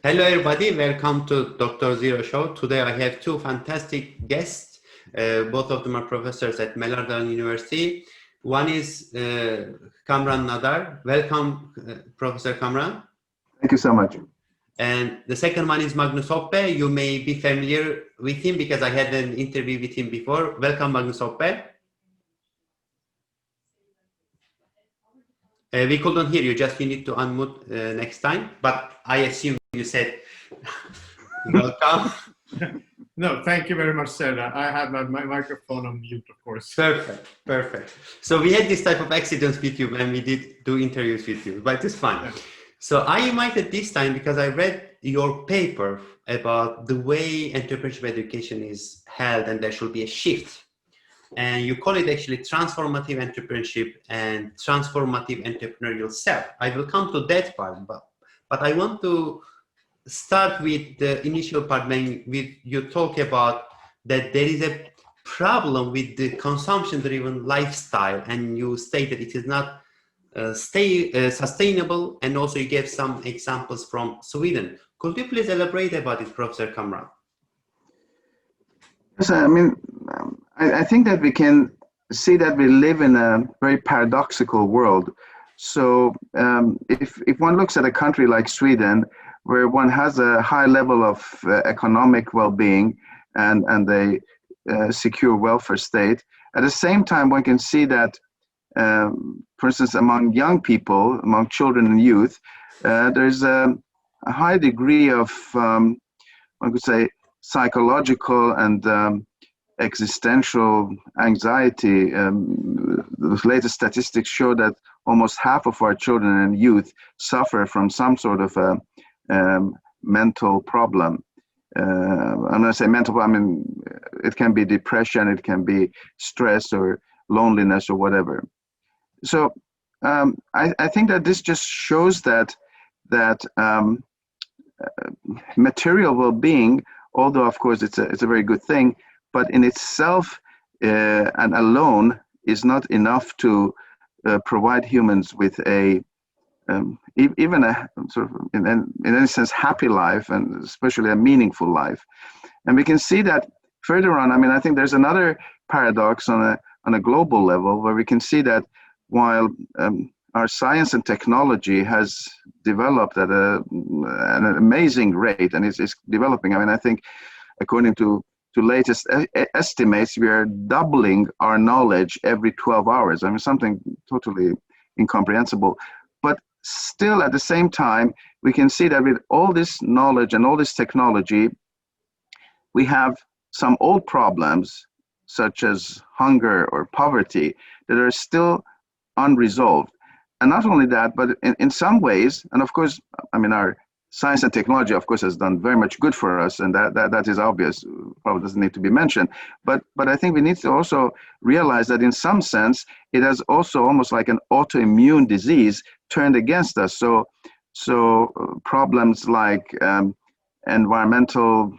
Hello, everybody. Welcome to DrZero show. Today, I have two fantastic guests. Both of them are professors at Melbourne University. One is Kamran Namdar. Welcome, Professor Kamran. Thank you so much. And the second one is Magnus Hoppe. You may be familiar with him because I had an interview with him before. Welcome, Magnus Hoppe. We couldn't hear you. Just you need to unmute next time. But I assume you said welcome. No, thank you very much, Sarah. I have my microphone on mute, of course. Perfect, perfect. So we had this type of accidents with you when we did do interviews with you, but it's fine. Yeah. So I invited this time because I read your paper about the way entrepreneurship education is held and there should be a shift. And you call it actually transformative entrepreneurship and transformative entrepreneurial self. I will come to that part, but I want to start with the initial part when you talk about that there is a problem with the consumption-driven lifestyle, and you state that it is not sustainable, and also you gave some examples from Sweden. Could you please elaborate about it, Professor Kamran? Yes, I mean, I think that we can see that we live in a very paradoxical world. So if one looks at a country like Sweden, where one has a high level of economic well-being and a secure welfare state, at the same time one can see that, for instance, among young people, among children and youth, there's a high degree of, one could say, psychological and existential anxiety. The latest statistics show that almost half of our children and youth suffer from some sort of a mental problem. I'm going to say mental, I mean, it can be depression, it can be stress or loneliness or whatever. So I think that this just shows that material well-being, although of course it's a very good thing, but in itself and alone is not enough to provide humans with a even a sort of, in any sense, happy life, and especially a meaningful life. And we can see that further on. I mean, I think there's another paradox on a global level where we can see that while our science and technology has developed at an amazing rate, and it's developing. I mean, I think according to latest estimates, we are doubling our knowledge every 12 hours. I mean, something totally incomprehensible. But still, at the same time, we can see that with all this knowledge and all this technology, we have some old problems, such as hunger or poverty, that are still unresolved. And not only that, but in some ways, and of course, I mean, our science and technology, of course, has done very much good for us, and that is obvious, probably doesn't need to be mentioned. But I think we need to also realize that in some sense, it has also almost like an autoimmune disease turned against us. So problems like environmental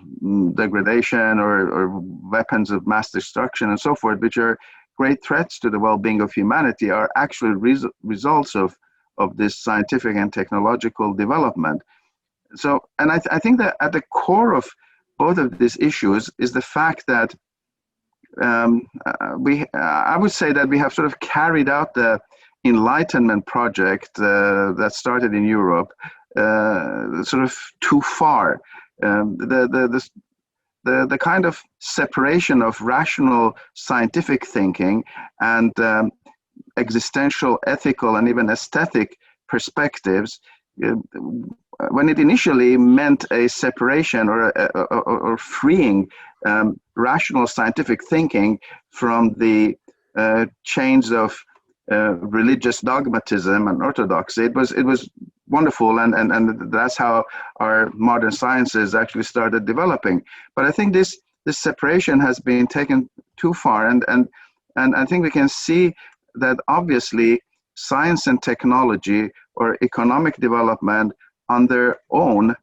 degradation or weapons of mass destruction and so forth, which are great threats to the well-being of humanity, are actually results of this scientific and technological development. So, and I think that at the core of both of these issues is the fact that I would say that we have sort of carried out the Enlightenment project that started in Europe sort of too far. The kind of separation of rational scientific thinking and existential, ethical, and even aesthetic perspectives, when it initially meant a separation or freeing rational scientific thinking from the chains of religious dogmatism and orthodoxy, it was wonderful, and that's how our modern sciences actually started developing. But I think this separation has been taken too far, and I think we can see that obviously science and technology or economic development on their own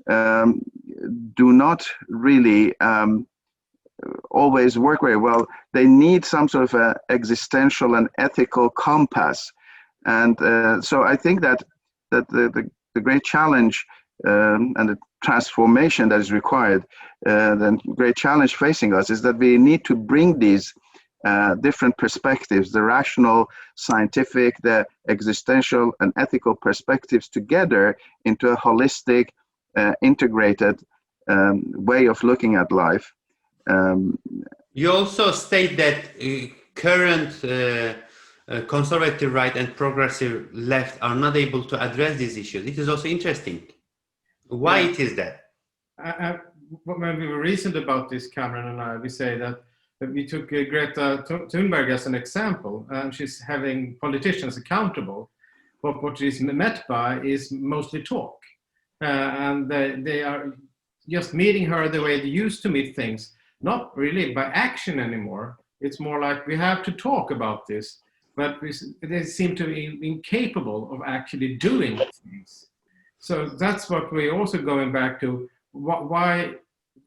do not really always work very well. They need some sort of a existential and ethical compass. And so I think that the great challenge and the transformation that is required, the great challenge facing us is that we need to bring these different perspectives, the rational, scientific, the existential and ethical perspectives together into a holistic, integrated way of looking at life. You also state that current conservative right and progressive left are not able to address these issues. It is also interesting. Why it is that? When we were reasoned about this, Kamran and I, we say that we took Greta Thunberg as an example, and she's having politicians accountable. But what she's met by is mostly talk. And they are just meeting her the way they used to meet things, not really by action anymore. It's more like we have to talk about this, but they seem to be incapable of actually doing things. So that's what we're also going back to, why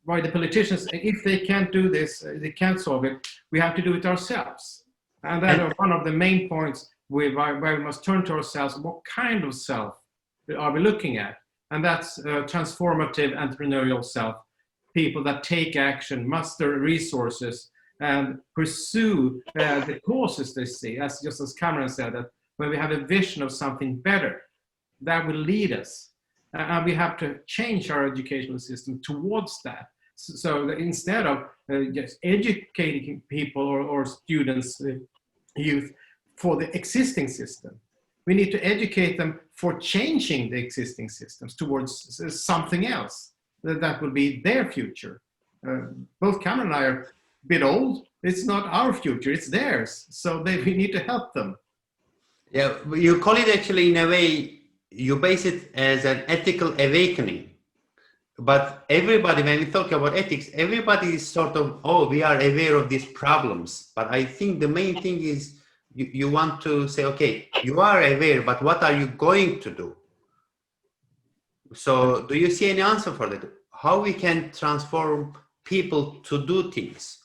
the politicians, if they can't do this, they can't solve it, we have to do it ourselves. And that is one of the main points where we must turn to ourselves. What kind of self are we looking at? And that's transformative entrepreneurial self, people that take action, muster resources, and pursue the causes they see, just as Kamran said, that when we have a vision of something better, that will lead us. And we have to change our educational system towards that. So that instead of just educating people or students, youth, for the existing system, we need to educate them for changing the existing systems towards something else that will be their future. Both Kamran and I are a bit old. It's not our future, it's theirs. So we need to help them. Yeah, you call it actually, in a way, you base it as an ethical awakening. But everybody, when we talk about ethics, everybody is sort of, oh, we are aware of these problems. But I think the main thing is you want to say, okay, you are aware, but what are you going to do? So do you see any answer for that? How we can transform people to do things?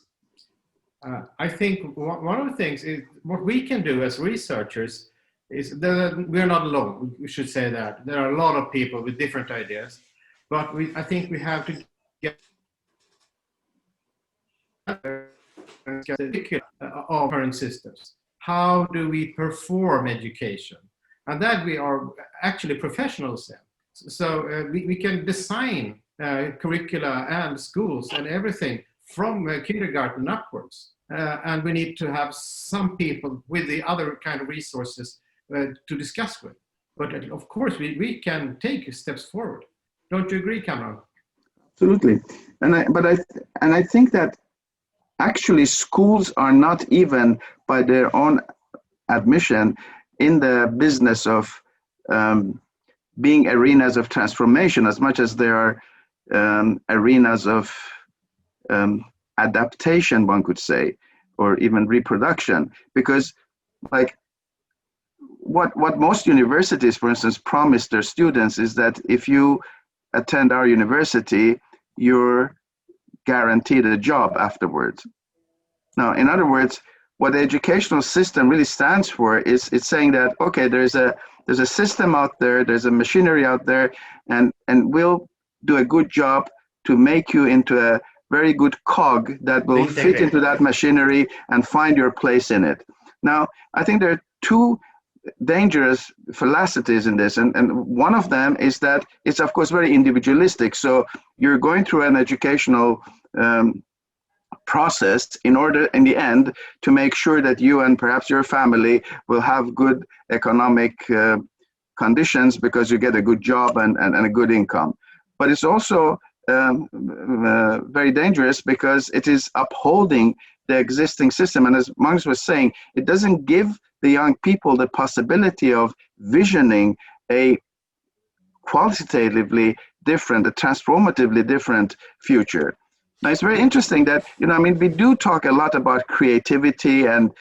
I think one of the things is what we can do as researchers is that we're not alone. We should say that. There are a lot of people with different ideas, but I think we have to get of current systems. How do we perform education? And that we are actually professionals in. So we can design curricula and schools and everything from kindergarten upwards. And we need to have some people with the other kind of resources to discuss with. But of course, we can take steps forward. Don't you agree, Kamran? Absolutely. And I think that actually schools are not even by their own admission in the business of being arenas of transformation as much as they are arenas of adaptation, one could say, or even reproduction. Because like what most universities, for instance, promise their students is that if you attend our university, you're guaranteed a job afterwards. Now, in other words, what the educational system really stands for is it's saying that, okay, there's a system out there, there's a machinery out there, and we'll do a good job to make you into a very good cog that will fit into that machinery and find your place in it. Now, I think there are two dangerous fallacies in this, and one of them is that it's of course very individualistic. So you're going through an educational process in order in the end to make sure that you and perhaps your family will have good economic conditions because you get a good job and a good income. But it's also very dangerous because it is upholding the existing system. And as Magnus was saying, it doesn't give the young people the possibility of visioning a qualitatively different, a transformatively different future. Now, it's very interesting that, we do talk a lot about creativity and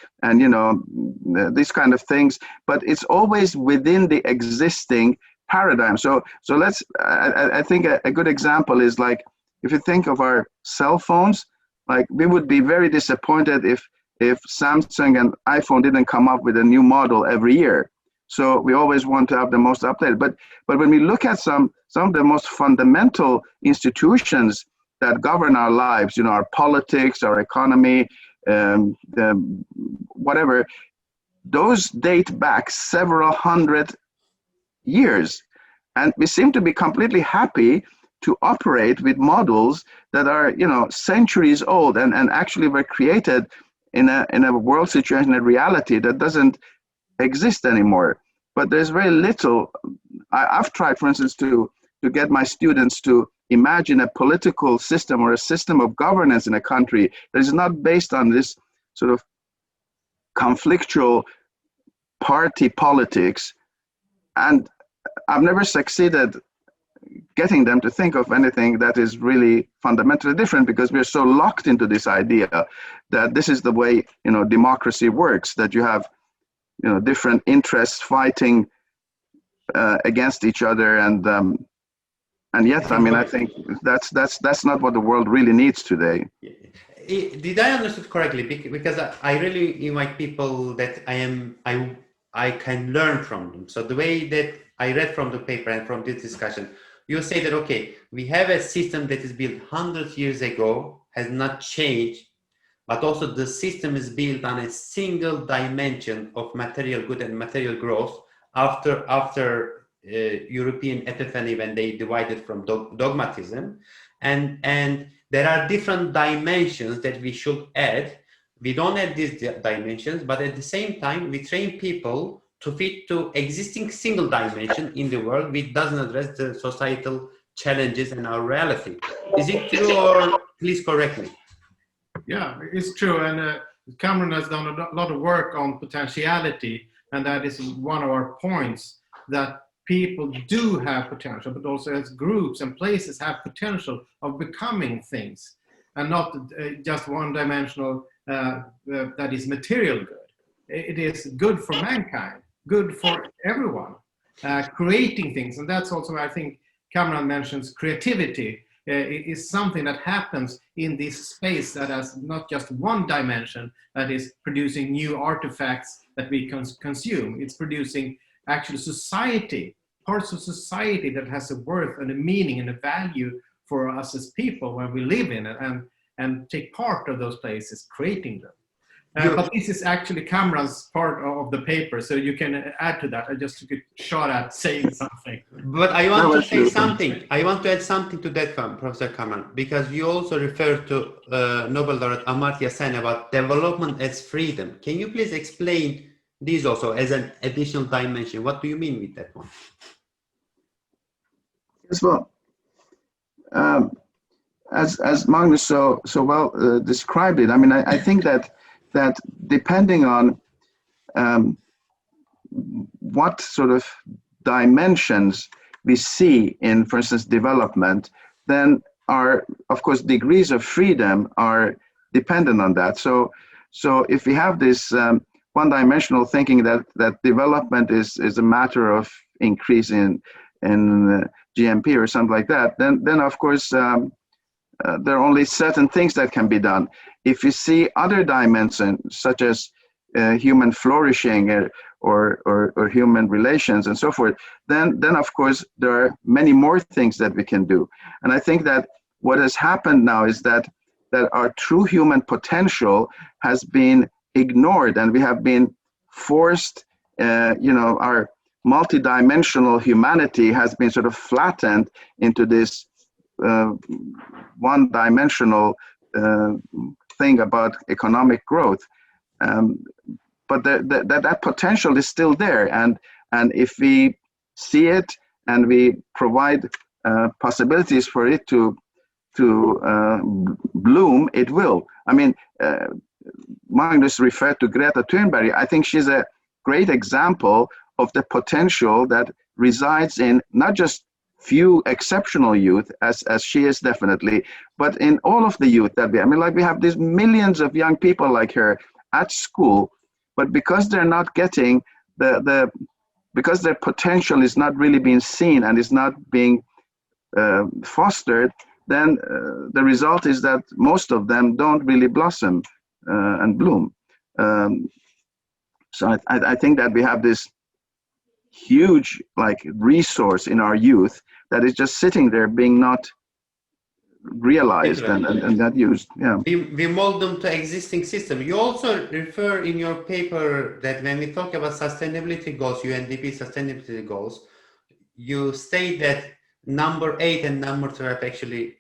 these kind of things, but it's always within the existing paradigm. So let's, I think a good example is like, if you think of our cell phones, like we would be very disappointed if Samsung and iPhone didn't come up with a new model every year. So we always want to have the most updated. But when we look at some of the most fundamental institutions that govern our lives, you know, our politics, our economy, whatever, those date back several hundred years. And we seem to be completely happy to operate with models that are, you know, centuries old and actually were created in a world situation, a reality that doesn't exist anymore. But there's very little. I've tried, for instance, to get my students to imagine a political system or a system of governance in a country that is not based on this sort of conflictual party politics. And I've never succeeded getting them to think of anything that is really fundamentally different, because we're so locked into this idea that this is the way, you know, democracy works, that you have, you know, different interests fighting against each other, and yet, I mean, I think that's not what the world really needs today. Did I understand correctly? Because I really invite people that I can learn from them. So the way that I read from the paper and from this discussion, you say that, okay, we have a system that is built 100 years ago, has not changed, but also the system is built on a single dimension of material good and material growth after European epiphany, when they divided from dogmatism, and there are different dimensions that we should add. We don't add these dimensions, but at the same time, we train people to fit to existing single dimension in the world, which doesn't address the societal challenges and our reality. Is it true, or please correct me? Yeah, it's true. And Kamran has done a lot of work on potentiality, and that is one of our points, that people do have potential, but also as groups and places have potential of becoming things, and not just one-dimensional that is material good. It is good for mankind, good for everyone, creating things. And that's also, I think, Kamran mentions creativity is something that happens in this space that has not just one dimension, that is producing new artifacts that we consume. It's producing actually society, parts of society that has a worth and a meaning and a value for us as people when we live in it and take part of those places, creating them. But this is actually Kamran's part of the paper, so you can add to that. I just took a shot at saying something. But I want to say something. I want to add something to that, Professor Kamran, because you also referred to Nobel laureate Amartya Sen about development as freedom. Can you please explain this also as an additional dimension? What do you mean with that one? Yes, well, as Magnus so well described it, I mean, I think that depending on what sort of dimensions we see in, for instance, development, then our, of course, degrees of freedom are dependent on that. So if we have this one-dimensional thinking that development is a matter of increase in GMP or something like that, then of course there are only certain things that can be done. If you see other dimensions, such as human flourishing or human relations and so forth, then of course there are many more things that we can do. And I think that what has happened now is that our true human potential has been ignored, and we have been forced, our multidimensional humanity has been sort of flattened into this one-dimensional thing about economic growth, but that potential is still there, and if we see it and we provide possibilities for it to bloom, it will. I mean, Magnus referred to Greta Thunberg. I think she's a great example of the potential that resides in not just few exceptional youth, as she is definitely, but in all of the youth that we have these millions of young people like her at school, but because they're not getting because their potential is not really being seen and is not being fostered, then the result is that most of them don't really blossom and bloom. So I think that we have this huge like resource in our youth that is just sitting there being not realized and not used. Yeah. We mold them to existing system. You also refer in your paper that when we talk about sustainability goals, UNDP sustainability goals, you state that number 8 and number 12 actually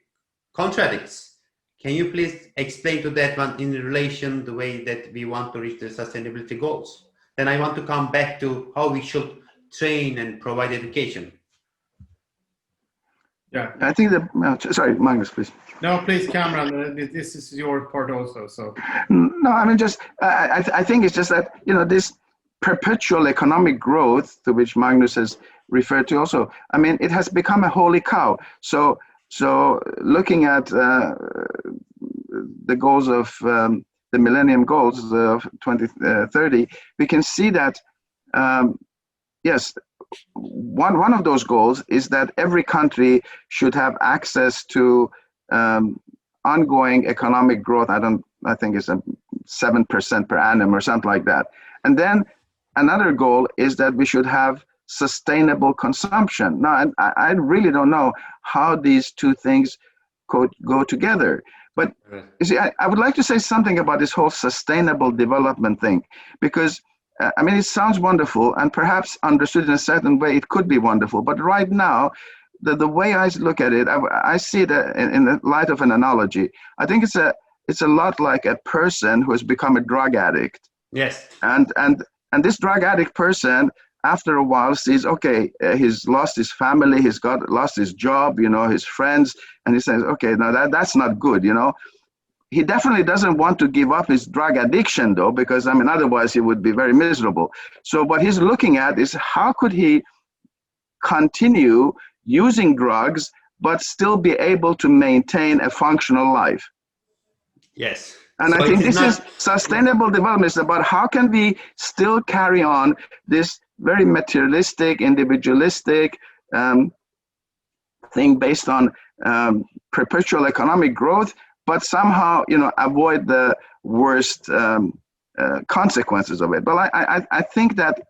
contradicts. Can you please explain to that one in relation the way that we want to reach the sustainability goals? Then I want to come back to how we should train and provide education. Yeah. I think that, sorry, Magnus, please. No, please, Kamran, this is your part also. So. No, I mean, just, I think it's just that, you know, this perpetual economic growth to which Magnus has referred to also, I mean, it has become a holy cow. So looking at the goals of the Millennium Goals of 2030, we can see that, yes, one of those goals is that every country should have access to ongoing economic growth. I think it's a 7% per annum or something like that. And then another goal is that we should have sustainable consumption. Now, I really don't know how these two things could go together. But you see, I would like to say something about this whole sustainable development thing, because I mean, it sounds wonderful, and perhaps understood in a certain way, it could be wonderful. But right now, the way I look at it, I see it in the light of an analogy. I think it's a lot like a person who has become a drug addict. Yes. And this drug addict person, after a while, sees, okay, he's lost his family, lost his job, you know, his friends, and he says, okay, now that's not good, you know. He definitely doesn't want to give up his drug addiction, though, because, I mean, otherwise he would be very miserable. So what he's looking at is how could he continue using drugs but still be able to maintain a functional life? Yes. And So I think it is this is not sustainable development. It's about how can we still carry on this very materialistic, individualistic thing based on perpetual economic growth, but somehow, you know, avoid the worst consequences of it. But I think that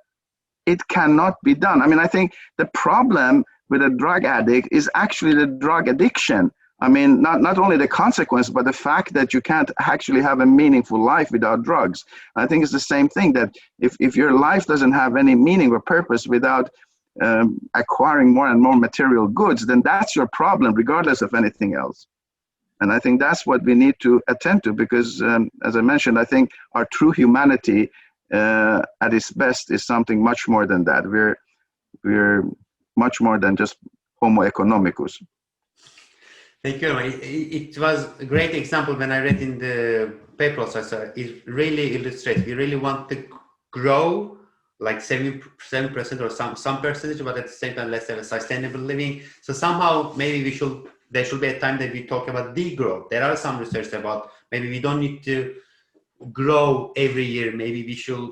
it cannot be done. I mean, I think the problem with a drug addict is actually the drug addiction. I mean, not only the consequence, but the fact that you can't actually have a meaningful life without drugs. I think it's the same thing, that if your life doesn't have any meaning or purpose without acquiring more and more material goods, then that's your problem, regardless of anything else. And I think that's what we need to attend to, because as I mentioned, I think our true humanity at its best is something much more than that. We're much more than just Homo economicus. Thank you. It was a great example when I read in the paper also. So it really illustrates, we really want to grow like 7% or some percentage, but at the same time, let's have a sustainable living. So somehow maybe there should be a time that we talk about degrowth. There are some research about maybe we don't need to grow every year. Maybe we should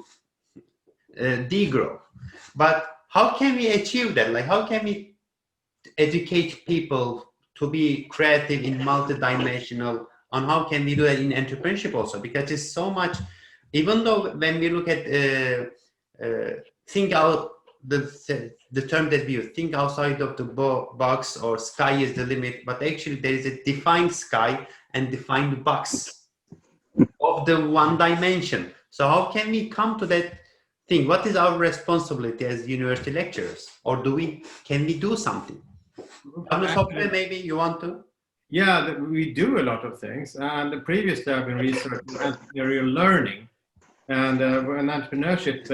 degrow. But how can we achieve that? Like, how can we educate people to be creative in multidimensional, and how can we do that in entrepreneurship also? Because it's so much, even though when we look at think out the term that we use, think outside of the box, or sky is the limit, but actually there is a defined sky and defined box of the one dimension. So how can we come to that thing? What is our responsibility as university lecturers, or can we do something? Magnus Hoppe, maybe you want to? Yeah, we do a lot of things. And previously I've been researching entrepreneurial learning. And when entrepreneurship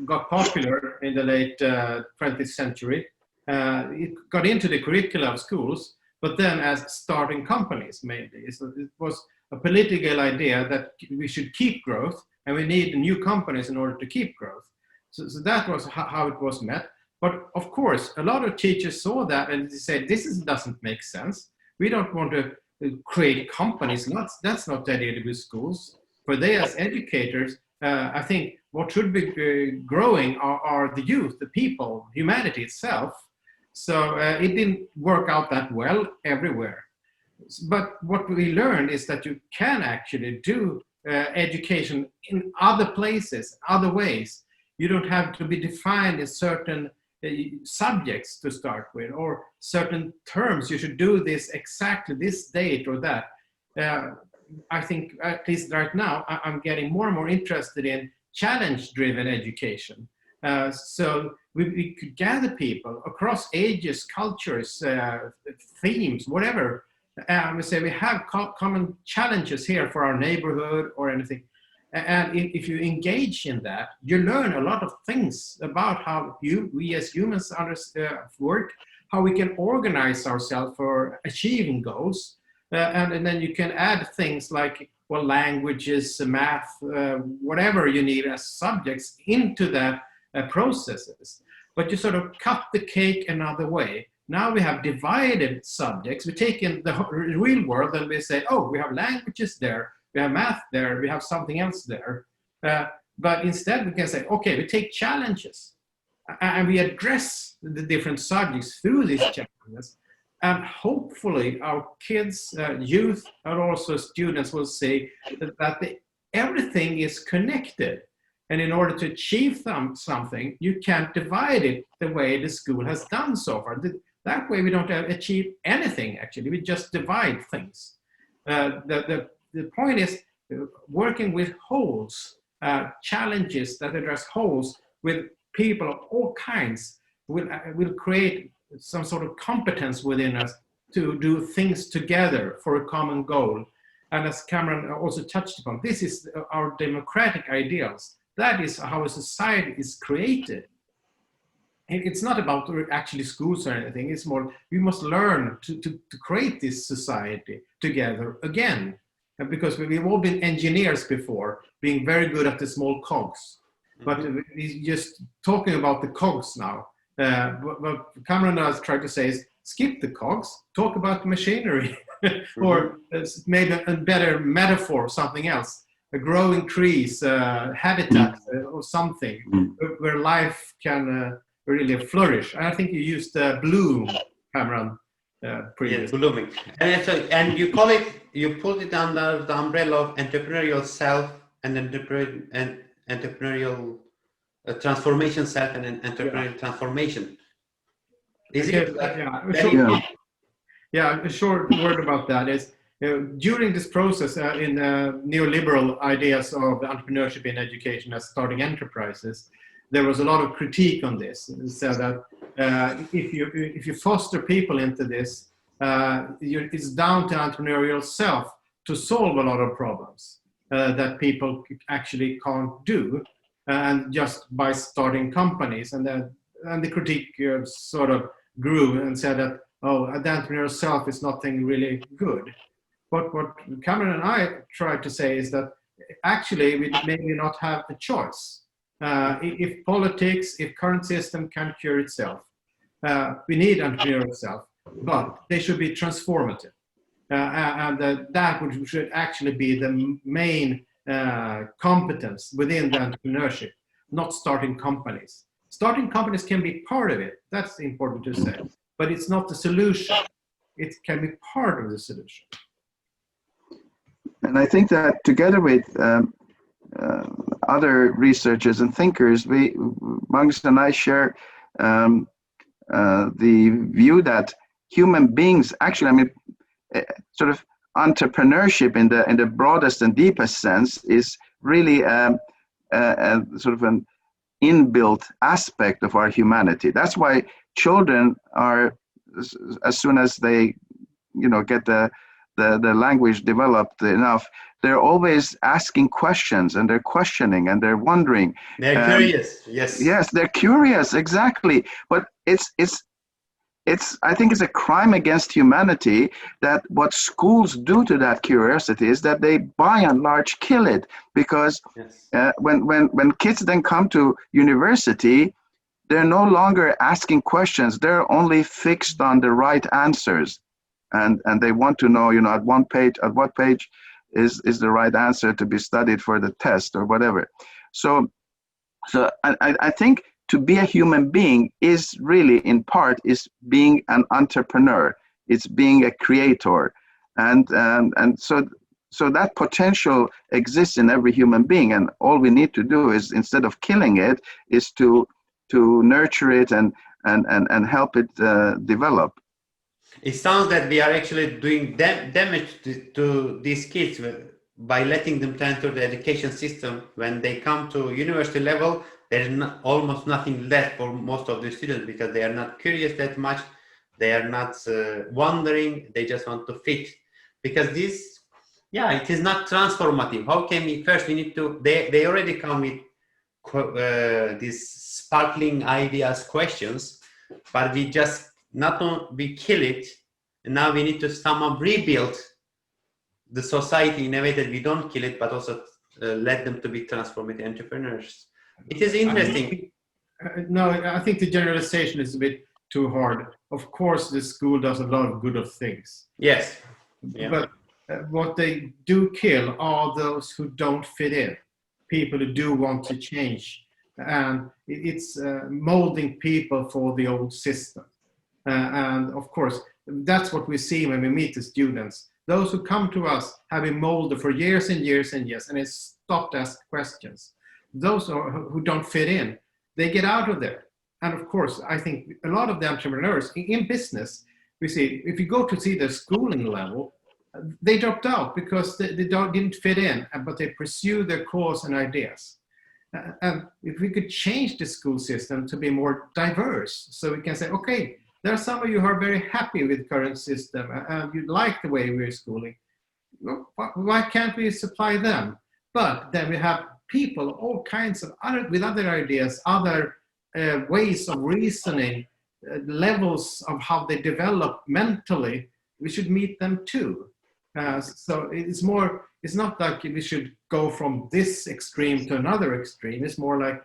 got popular in the late 20th century, it got into the curricula of schools, but then as starting companies mainly. So it was a political idea that we should keep growth, and we need new companies in order to keep growth. So that was how it was met. But of course, a lot of teachers saw that and they said, doesn't make sense. We don't want to create companies. That's not the idea with schools. For they as educators, I think what should be growing are the youth, the people, humanity itself. So it didn't work out that well everywhere. But what we learned is that you can actually do education in other places, other ways. You don't have to be defined in certain subjects to start with, or certain terms. You should do this exactly this date or that. I think, at least right now, I'm getting more and more interested in challenge-driven education. So we could gather people across ages, cultures, themes, whatever. We say we have common challenges here for our neighborhood or anything. And if you engage in that, you learn a lot of things about how we as humans work, how we can organize ourselves for achieving goals. And then you can add things like, well, languages, math, whatever you need as subjects into that processes. But you sort of cut the cake another way. Now we have divided subjects. We take in the real world and we say, oh, we have languages there, we have math there, we have something else there. But instead we can say, okay, we take challenges and we address the different subjects through these challenges. And hopefully our kids, youth, and also students will see that everything is connected. And in order to achieve something, you can't divide it the way the school has done so far. That way we don't achieve anything, actually. We just divide things. The point is working with wholes, challenges that address wholes with people of all kinds will create some sort of competence within us to do things together for a common goal. And as Kamran also touched upon, this is our democratic ideals. That is how a society is created. It's not about actually schools or anything. It's more, we must learn to create this society together again. Because we've all been engineers before, being very good at the small cogs. But we're just talking about the cogs now. What Kamran has tried to say is, skip the cogs, talk about the machinery. Or maybe a better metaphor, something else. Growing trees, habitat, or something where life can really flourish. And I think you used bloom, Kamran, previously. Yes, blooming. And you call it, you put it under the umbrella of entrepreneurial self and entrepreneurial transformation self and entrepreneurial transformation. Is it? A short word about that is, during this process in neoliberal ideas of entrepreneurship in education as starting enterprises, there was a lot of critique on this. It said that if you foster people into this, it's down to entrepreneurial self to solve a lot of problems that people actually can't do, and just by starting companies. And the critique sort of grew and said that, oh, the entrepreneurial self is nothing really good. But what Kamran and I tried to say is that actually we maybe not have a choice. If politics, if current system can cure itself, we need entrepreneurial self, but they should be transformative. And that should actually be the main competence within the entrepreneurship, not starting companies. Starting companies can be part of it, that's important to say, but it's not the solution. It can be part of the solution. And I think that together with other researchers and thinkers, Magnus and I share the view that human beings, actually, sort of entrepreneurship in the broadest and deepest sense is really sort of an inbuilt aspect of our humanity. That's why children are, as soon as they, get the language developed enough, they're always asking questions, and they're questioning, and they're wondering. They're curious. Yes. Yes, they're curious. Exactly. But I think it's a crime against humanity that what schools do to that curiosity is that they, by and large, kill it. Because when kids then come to university, they're no longer asking questions. They're only fixed on the right answers. And they want to know, at what page is the right answer to be studied for the test or whatever. So I think to be a human being is really, in part, is being an entrepreneur. It's being a creator. And so so that potential exists in every human being, and all we need to do is, instead of killing it, is to nurture it and help it develop. It sounds that we are actually doing damage to these kids by letting them enter the education system. When they come to university level, there's almost nothing left for most of the students, because they are not curious that much. They are not wondering. They just want to fit. Because this, yeah, it is not transformative. How can we, first we need to, they already come with these sparkling ideas, questions, but we just, not only we kill it, and now we need to somehow rebuild the society in a way that we don't kill it, but also let them to be transformative entrepreneurs. It is interesting. No, I think the generalization is a bit too hard. Of course, the school does a lot of good of things. Yes. Yeah. But what they do kill are those who don't fit in, people who do want to change. And it's molding people for the old system. And of course, that's what we see when we meet the students. Those who come to us have been molded for years and years and years, and it's stopped asking questions. Those who don't fit in, they get out of there. And of course, I think a lot of the entrepreneurs in business, we see, if you go to see the schooling level, they dropped out because they didn't fit in, but they pursue their cause and ideas. And if we could change the school system to be more diverse, so we can say, okay, there are some of you who are very happy with the current system and you like the way we're schooling. Why can't we supply them? But then we have people, all kinds of with other ideas, other ways of reasoning, levels of how they develop mentally. We should meet them too. So it's more, it's not like we should go from this extreme to another extreme. It's more like,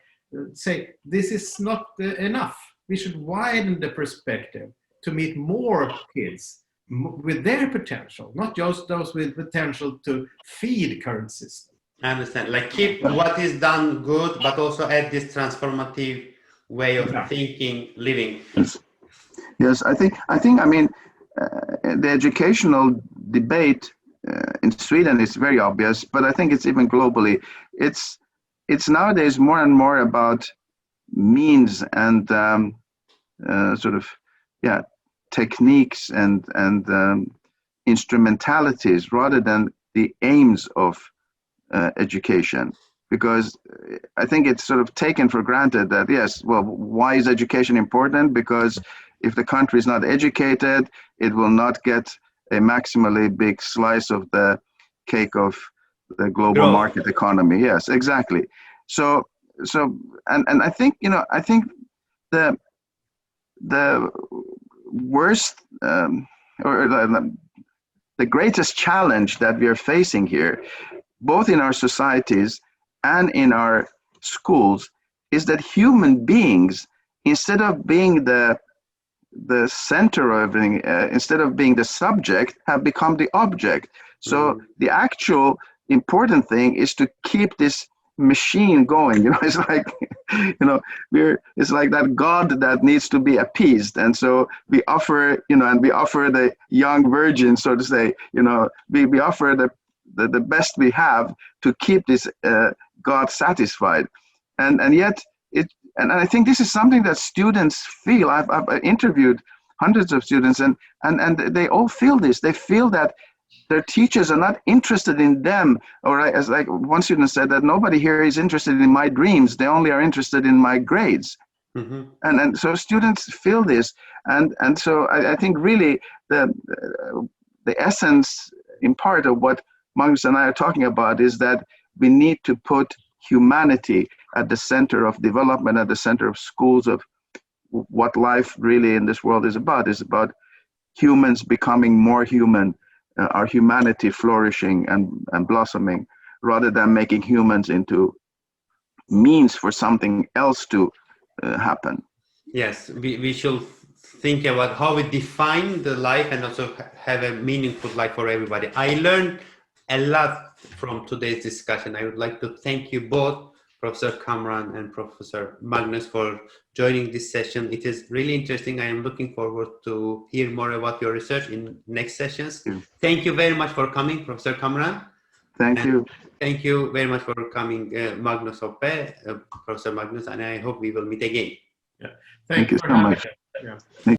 say, this is not enough. We should widen the perspective to meet more kids with their potential, not just those with potential to feed current system. I understand. Like keep what is done good, but also add this transformative way of thinking, living. Yes, I think. I mean, the educational debate in Sweden is very obvious, but I think it's even globally. It's nowadays more and more about means and techniques and instrumentalities rather than the aims of education, because I think it's sort of taken for granted that, yes, well, why is education important? Because if the country is not educated, it will not get a maximally big slice of the cake of the global market economy. Yes, exactly. So and I think, I think the worst or the greatest challenge that we are facing here, both in our societies and in our schools, is that human beings, instead of being the center of everything, instead of being the subject, have become the object. So the actual important thing is to keep this machine going. It's like, it's like that God that needs to be appeased, and so we offer, and we offer the young virgin, so to say, we offer the best we have to keep this God satisfied, and yet and I think this is something that students feel. I've interviewed hundreds of students, and they all feel this. They feel that their teachers are not interested in them, or as like one student said, that nobody here is interested in my dreams. They only are interested in my grades. Mm-hmm. And so students feel this, and so I think really the essence, in part, of what Magnus and I are talking about is that we need to put humanity at the center of development, at the center of schools, of what life really in this world is about humans becoming more human, our humanity flourishing and blossoming, rather than making humans into means for something else to happen. Yes, we should think about how we define the life and also have a meaningful life for everybody. I learned a lot from today's discussion. I would like to thank you both, Professor Kamran and Professor Magnus, for joining this session. It is really interesting. I am looking forward to hear more about your research in next sessions. Thank you very much for coming, Professor Kamran. Thank you. Thank you very much for coming, Magnus Hoppe, Professor Magnus, and I hope we will meet again. Yeah. Thank you for so having much. us. Yeah.